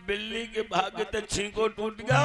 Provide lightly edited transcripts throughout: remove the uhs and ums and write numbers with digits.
बिल्ली के भाग्य तक छींको टूट गया।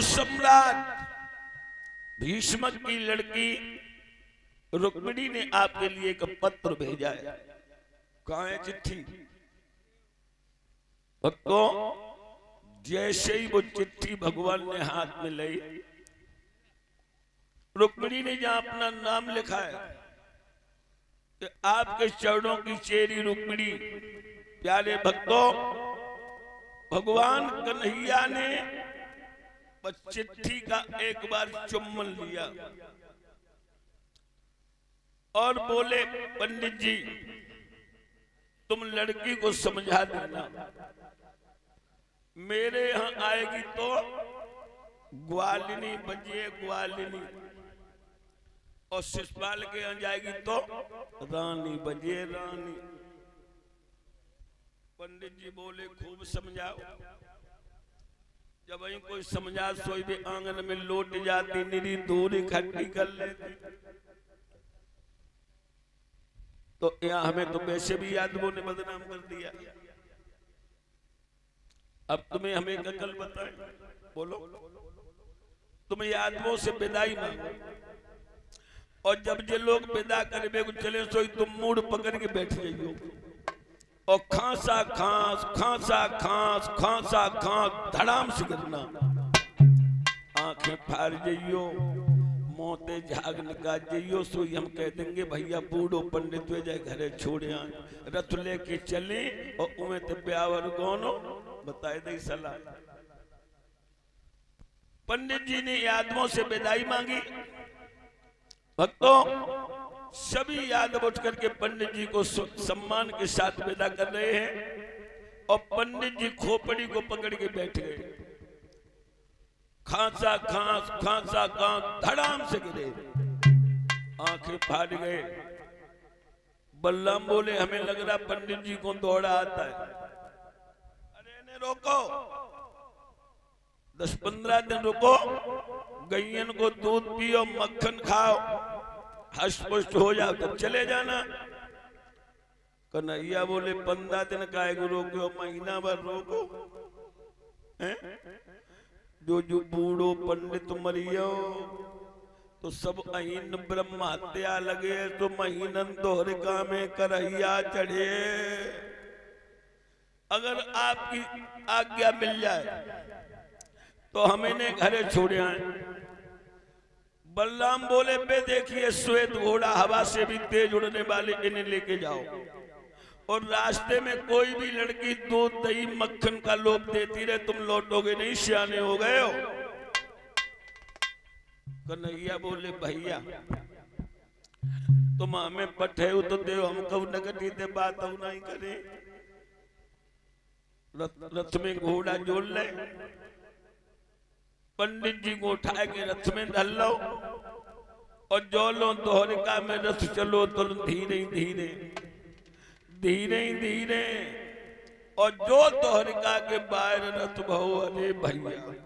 सम्राट भीष्म की लड़की रुक्मिणी ने आपके लिए एक पत्र भेजा है। कहाँ है चिट्ठी? भक्तों, जैसे ही वो चिट्ठी भगवान ने हाथ में ली, रुक्मिणी ने जहां अपना नाम लिखा है कि आपके चरणों की चेरी रुक्मिणी। प्यारे भक्तों, भगवान कन्हैया ने चिट्ठी का एक बार चुम्बन लिया और बोले, पंडित जी तुम लड़की को समझा देना, मेरे यहां आएगी तो ग्वालिनी बजिए ग्वालिनी, और शिषपाल के यहां जाएगी तो रानी बजिए रानी। पंडित जी बोले, खूब समझाओ। जब वही कोई समझा, सोई भी आंगन में लौट जाती, निरी दूर इकट्ठी कर लेती। तो यहाँ हमें तो वैसे भी यादवों ने बदनाम कर दिया, अब तुम्हें हमें एक अकल बताएं। बोलो, तुम यादवों से विदाई मांगो, और जब ये लोग विदा करने को चले, सोई तुम मूड पकड़ के बैठ जाइयो और खांसा खांस खांसा खांस खांसा खांस धड़ाम से गिरना, आंखें फाड़ जाइयो, मोते झाग निकाल जाइयो। सो हम कह देंगे, भैया बूढ़ो पंडित वे जाए घरे छोड़े आए, रथ लेके चले और उमे ते ब्यावर गोनो बताए दे सलाह। पंडित जी ने यादवों से विदाई मांगी। भक्तों, सभी यादव उठ करके पंडित जी को सम्मान के साथ विदा कर रहे हैं, और पंडित जी खोपड़ी को पकड़ के बैठ गए। खांसा खांस खांसा खांस धड़ाम से गिरे, आंखें फाड़ गए। बलराम बोले, हमें लग रहा पंडित जी को दौड़ा आता है। अरे इन्हें रोको, 10-15 दिन रुको, गैयन को दूध पियो, मक्खन खाओ, हष्ट पुष्ट हो जाओ, तब चले जाना। कन्हैया बोले, 15 दिन काहे को रोको, महीना भर रोको। जो जो बूढ़ो पंडित मरियो तो सब अहीन ब्रह्म हत्या लगे, तो महीनन दोहरिका में करहिया चढ़े। अगर आपकी आज्ञा मिल जाए तो हम इन्हें घरे छोड़े आए। बलराम बोले बे देखिए श्वेत घोड़ा हवा से भी तेज उड़ने वाले, इन्हें लेके जाओ। और रास्ते में कोई भी लड़की दूध दही मक्खन का लोभ देती रहे, तुम लौटोगे नहीं, सियाने हो गए हो। कन्हैया बोले भैया तुम हमें पठे हो तो दे, हम कब नगटी दे बात नहीं करे। रथ में घोड़ा जोड़ ले, पंडित जी को उठा के रथ में धल लो और जो लो दोहरिका में रथ चलो तो धीरे धीरे धीरे धीरे, और जो दोहरिका के बाहर रथ भव। अरे भैया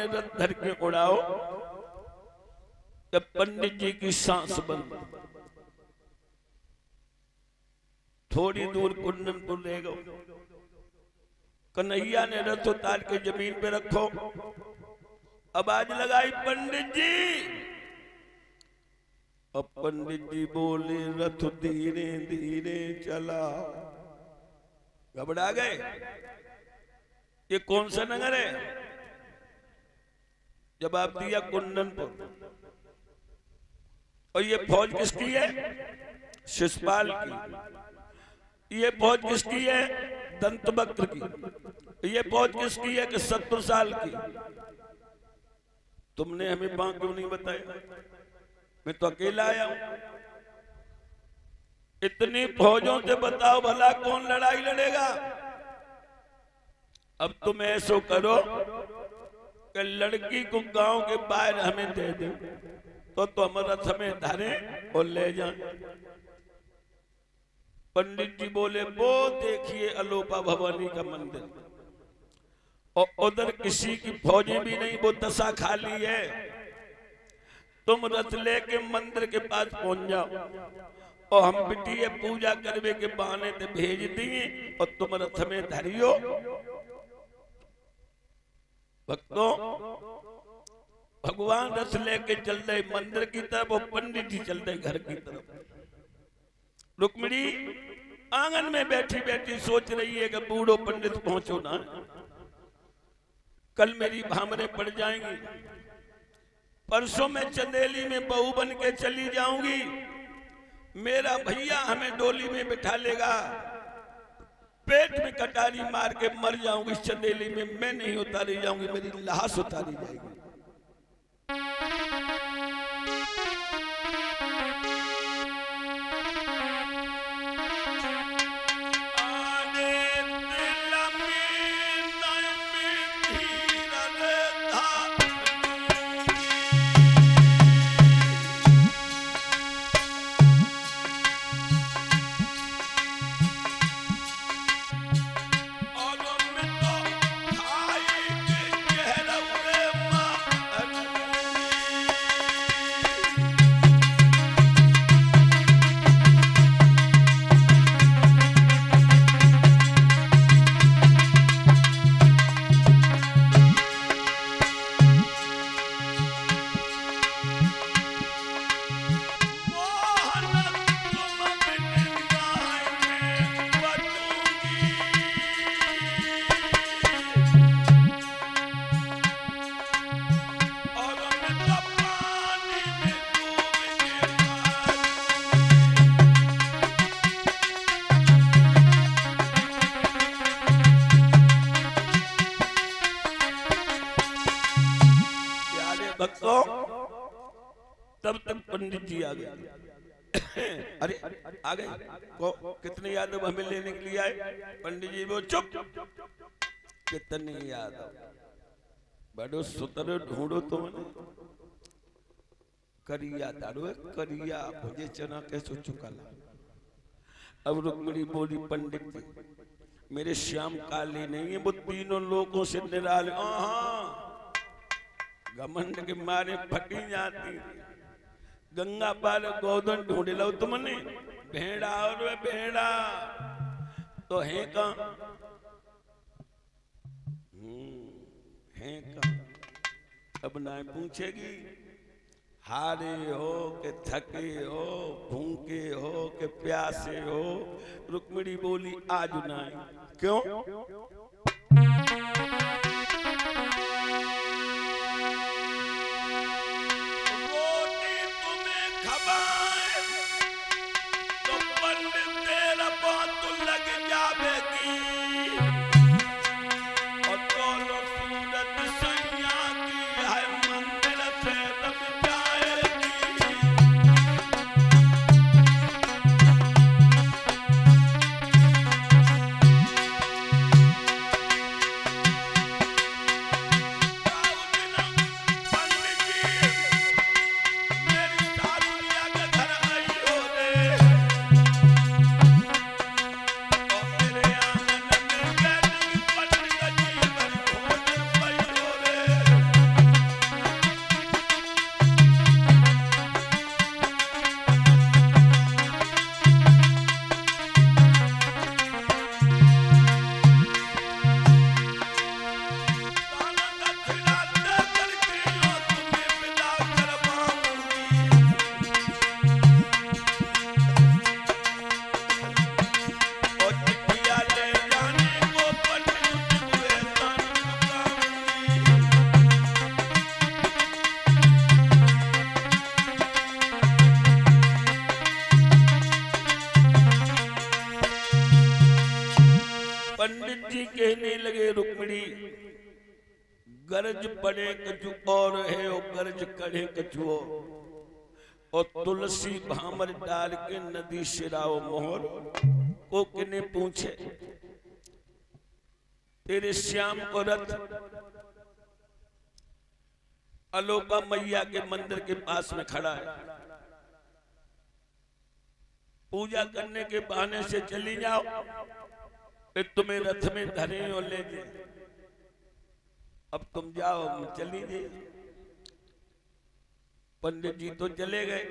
रथ धर के उड़ाओ, जब पंडित जी की सांस बंद, थोड़ी दूर कुंदनपुर ले गए। कन्हैया ने रथ उतार के जमीन पे रखो, आवाज लगाई पंडित जी। अब पंडित जी बोले रथ धीरे धीरे चला। घबरा गए, ये कौन सा नगर है? जवाब दिया कुंदनपुर। और ये फौज किसकी है? शिशुपाल की। ये फौज किसकी है? दंतवक्र की। ये फौज किसकी है? कि शत्रुसाल की। तुमने हमें बात क्यों नहीं बताया? मैं तो अकेला आया हूं। इतनी फौजों से बताओ भला कौन लड़ाई लड़ेगा? अब तुम ऐसो करो कि लड़की को गांव के बाहर हमें दे दो, तो हम रथ में धरे और ले जाए। पंडित जी बोले वो देखिए अलोपा भवानी का मंदिर, और उधर किसी की फौजें भी नहीं, वो दशा खाली है। तुम रथ लेके मंदिर के पास पहुंच जाओ, और हम बिटिया पूजा करवे के बहाने से भेज दिए, और तुम रथ में धरियो। भक्तों, भगवान रथ लेके चल रहे मंदिर की तरफ, और पंडित जी चल रहे घर की तरफ। रुक्मिणी आंगन में बैठी बैठी सोच रही है कि बूढ़ो पंडित पहुंचो ना, कल मेरी भामरे पड़ जाएंगी। परसों में चंदेली में बहू बन के चली जाऊंगी, मेरा भैया हमें डोली में बिठा लेगा, पेट में कटारी मार के मर जाऊंगी चंदेली में। मैं नहीं उतारी जाऊंगी, मेरी लाश उतारी जाएगी। तब तक पंडित जी आ गए। अरे आ गए कितने यादव हमें लेने के लिए आए? पंडित जी वो चुप, कितने यादव बड़ो सुतर ढूंढो तुमने, करिया दारू करिया मुझे चना कैसे चुकाला। अब रुक्मिणी बोली पंडित जी मेरे श्याम काली नहीं है, वो तीनों लोगों से निराले। घमंड के मारे फटी जाती, गंगा पार गोदन ढूंढ लो तुमने, भेड़ा और वे भेड़ा तो है कहाँ, है कहाँ? अब ना पूछेगी हारे हो के थके हो, भूखे हो के प्यासे हो। रुक्मिणी बोली आज ना। क्यों? रोटी तुम्हें खबाए तो पंडित तेरा बात लग जावेगी, और दोनों सूरत सैया की है मंदिर से रब जाएगी। पंडित जी मेरी सासुरिया के घर आई हो रे, और मेरे आंगन में बैठी पंडित जी पर भोजन पई हो रे। दाना दक्षिणा दे करके यो तुम्हें विदा करवाऊंगी, और चिट्ठियां ले जाने को पंडित को एहसान चुकाऊंगी। पंडित जी कहने लगे रुक्मिणी गरज पड़े कछु और है, और गरज करे कछु और तुलसी भामर डाल के नदी शिराओ मोहर को किने पूछे तेरे श्याम को रथ अलोका मैया के मंदिर के पास में खड़ा है, पूजा करने के बहाने से चली जाओ, फिर तुम्हें रथ में धरे और ले जाए। अब तुम जाओ चली जाइए। पंडित जी तो चले गए।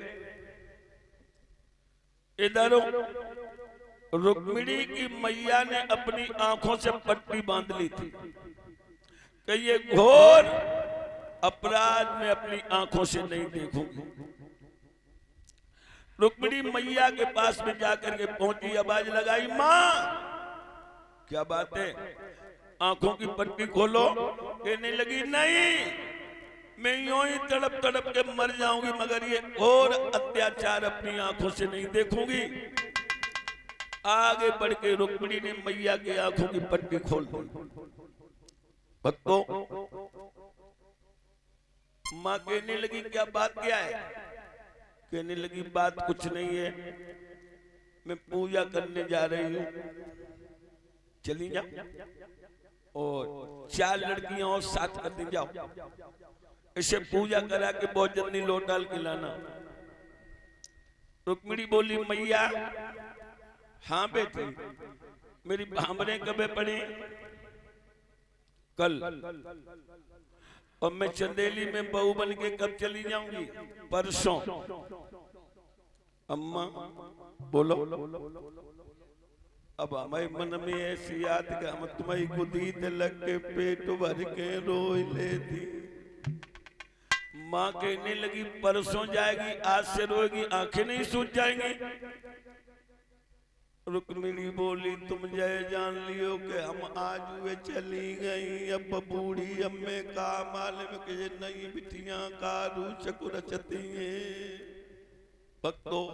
इधर रुक्मिणी की मैया ने अपनी आंखों से पट्टी बांध ली थी कि ये घोर अपराध में अपनी आंखों से नहीं देखूंगी। रुक्मिणी मैया के पास में जाकर के पहुंची, आवाज लगाई मां क्या बात है, आंखों की पट्टी खोलो। कहने लगी नहीं मैं यूं ही तड़प तड़प के मर जाऊंगी, मगर ये और अत्याचार अपनी आंखों से नहीं देखूंगी। आगे बढ़ के रुक्मिणी ने मैया की आंखों की पट्टी खोल दी। भक्तों मां कहने लगी क्या बात क्या है? कहने लगी बात कुछ नहीं है, मैं पूजा करने जा रही हूं, चली जा और 4 लड़कियां और साथ करने जाओ, इसे पूजा करा के भोजन नहीं लोटाल खिलाना। रुक्मिणी बोली मैया हाँ बेटी, मेरी भामरें कब पड़ी? कल। और मैं चंदेली में बहू बन के कब चली जाऊंगी? परसों। अम्मा बोलो। अब हमारे मन में ऐसी याद कि हम तुम्हारी गुदी लग के पेट भर के रोई लेती। माँ कहने लगी परसों जाएगी, आज से रोएगी, आंखें नहीं सूज जाएंगी? रुक्मिणी बोली तुम जय जान लियो कि हम आज वे चली गई, अब बूढ़ी अम्मे का मालूम कि नई बिटियां का रूचक रचती हैं। भक्तों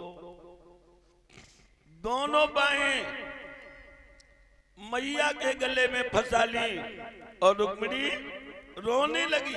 दोनों बाहें मैया के गले में फंसा ली और रुक्मिणी रोने लगी।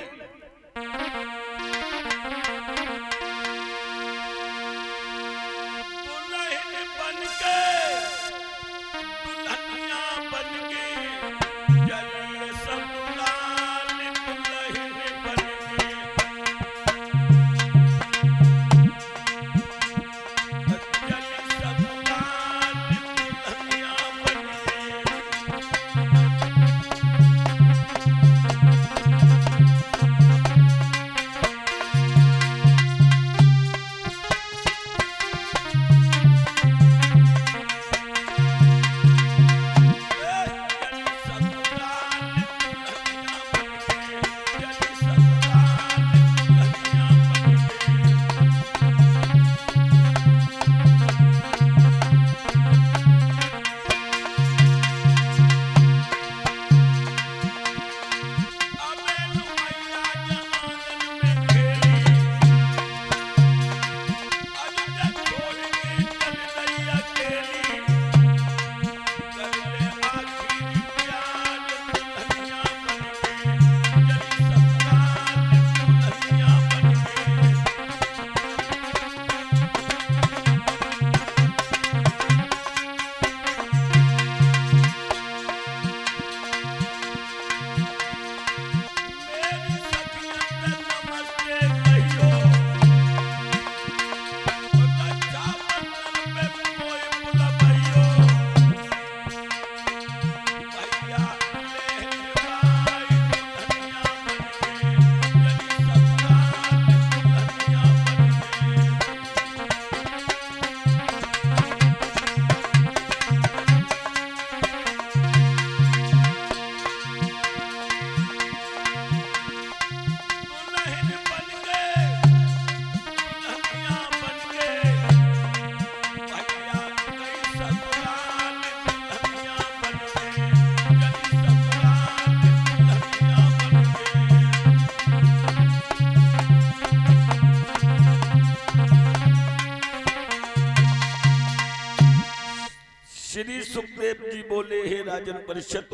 श्री सुखदेव जी बोले, हे राजन परिषद,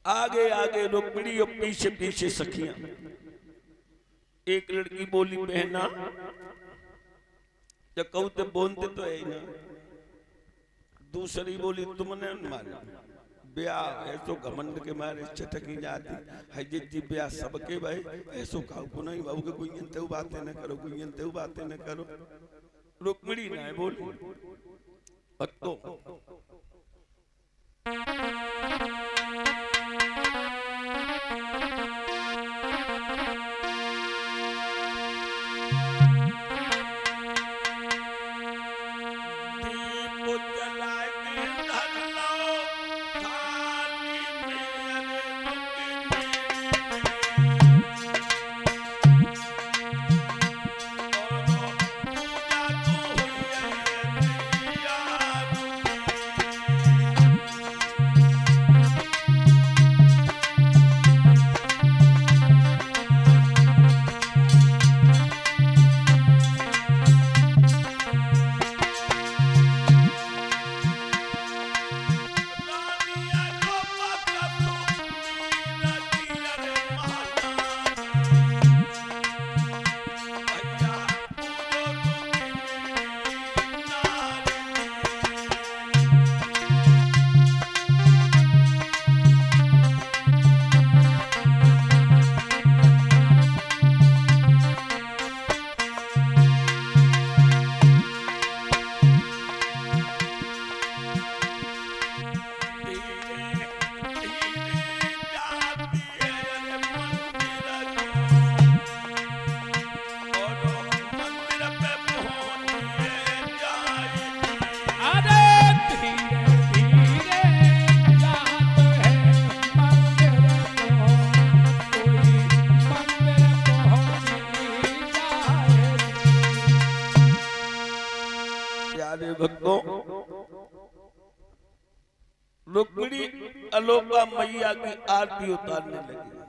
आगे आगे रुक्मिणी और पीछे पीछे सखियां। एक लड़की बोली, बहना जब कहू तो बोलते तो है ना। दूसरी बोली, तुमने मारा ब्याह ऐसो घमंड के मारे चटकी जाती है जी ब्याह सबके भाई ऐसो काऊ नहीं बाबू के कोई इंते बातें न करो, कोई इंते बातें न करो। रुक्मिणी ना बोली, भक्तों भक्तों रुक्मिणी अलोका मैया की आरती उतारने लगी।